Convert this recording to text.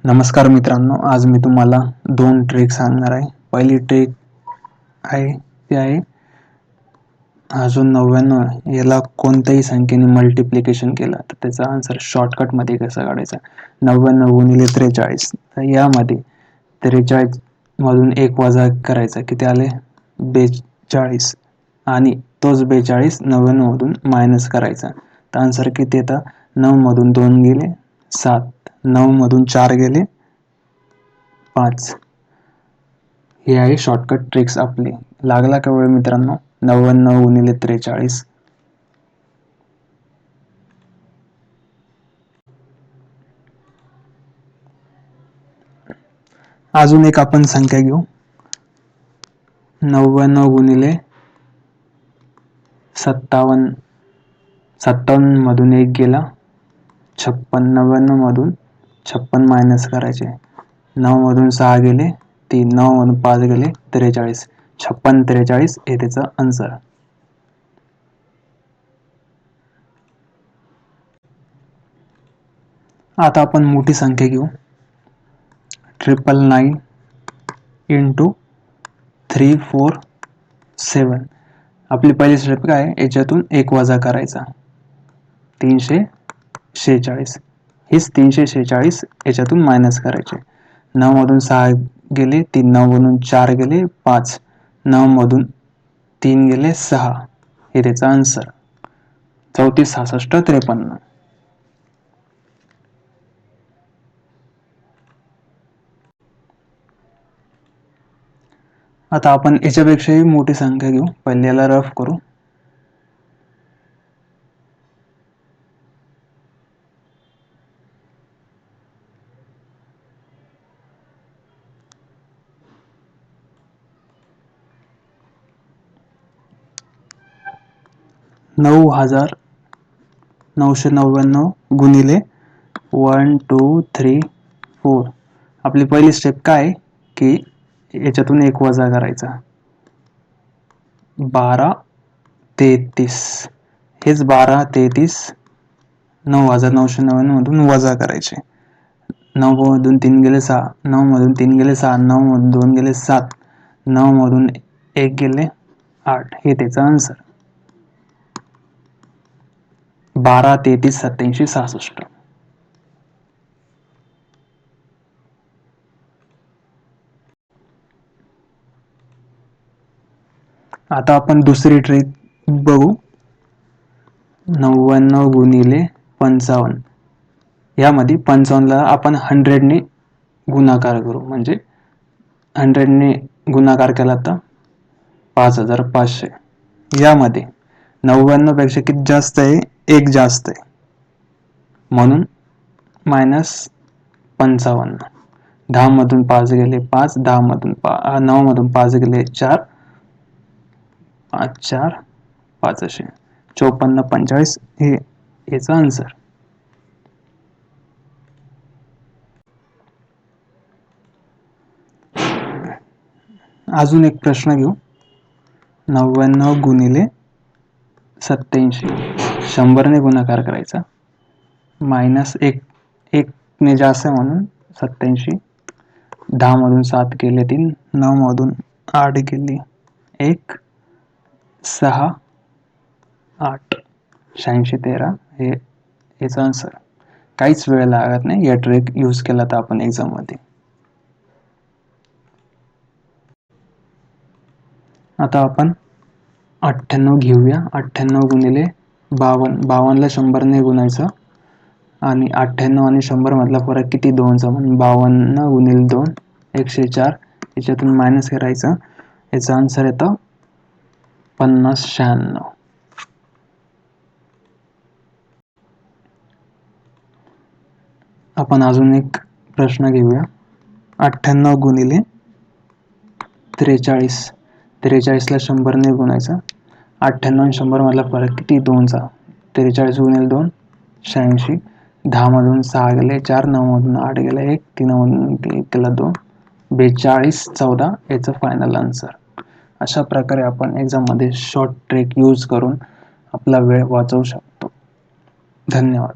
नमस्कार मित्रांनो, आज मी तुम्हाला दोन ट्रिक सांगणार आहे. पहिली ट्रिक आहे ती आहे अजून 99 याला कोणत्याही संख्येने मल्टिप्लिकेशन केलं तर त्याचा आन्सर शॉर्टकटमध्ये कसा काढायचा. 99 गुणिले 43. तर यामध्ये 43 मधून 1 वजा करायचा, किती आले 42, आणि तोच 42 99 मधून मायनस करायचा. तर आन्सर किती येतं, 9 मधून 2 गेले 7, 9 मधून 4 गेले 5. हे आहे शॉर्टकट ट्रिक्स आपली. लागला का वेळ मित्रांनो? 99 गुणिले 43. अजून एक आपण संख्या घेऊ. 99 गुणिले 57. 57 मधून 1 गेला 56. 99 मधून 56 मायनस करायचे. 9 मधून 6 गेले 3, 9 मधून 5 गेले 43. 56 43 हे त्याचा आन्सर. आता आपण मोठी संख्या घेऊ. 999 इंटू 347. आपली पहिली स्टेप काय आहे, याच्यातून 1 वजा करायचा 346. हेच 346 याच्यातून मायनस करायचे. 9 मधून 6 गेले 3, 9 मधून 4 गेले 5, 9 मधून 3 गेले 6. हे त्याचा आन्सर. 34 66 53. आता आपण याच्यापेक्षाही मोठी संख्या घेऊ. पहिले याला रफ करू. नऊ 9,999 गुणिले 1 2 3 4. आपली पहिली स्टेप काय, की याच्यातून 1 वजा करायचा 12 33. हेच 12 33 9,999 मधून वजा करायचे. 9 मधून 3 गेले 6, 9 मधून 3 गेले 6, 9 मधून 2 गेले 7, 9 मधून 1 गेले 8. हे त्याचा आन्सर. 12 33 87 66. आता आपण दुसरी ट्रिक बघू. 99 गुणिले 55. यामध्ये 55 ला आपण 100 ने गुणाकार करू. म्हणजे 100 ने गुणाकार केला तर 5500. यामध्ये 99 पेक्षा किती जास्त आहे, 1 जास्त आहे, म्हणून -55. 10 मधून 5 गेले 5, 10 मधून 9 मधून 5 गेले 4, 5 4 5 असे 54 45. हे याचा आन्सर. अजून एक प्रश्न घेऊ. 99 गुणिले 87. 100 ने गुणाकार करायचा. -1 ने जास्त आहे म्हणून 87. 10 मधून 7 गेले 3, 9 मधून 8 गेले 1, 6 8 86 13. हे याचा आन्सर. काहीच वेळ लागत नाही या ट्रिक यूज केला तर आपण एक्झाम मध्ये. आता आपण 98 घेऊया. 98 गुणिले 52. 52 ला 100 ने गुणायचं, आणि 98 आणि 100 मधला फरक किती, 2चा, म्हणून 52 गुणिले 2 104. याच्यातून मायनस करायचं. याचा आन्सर येतं 50 96. आपण अजून एक प्रश्न घेऊया. 98 गुणिले 43. 43 ला 100 ने गुणायचं. 98 आणि 100 मधला फरक किती, 2चा. 43 गुणिले 2 86. 10 मधून 6 गेले 4, 9 मधून 8 गेले 1, 3 मधून केला 2, 42 14. याचं फायनल आन्सर. अशा प्रकारे आपण एक्झाम मध्ये शॉर्ट ट्रिक यूज करून आपला वेळ वाचवू शकतो. धन्यवाद.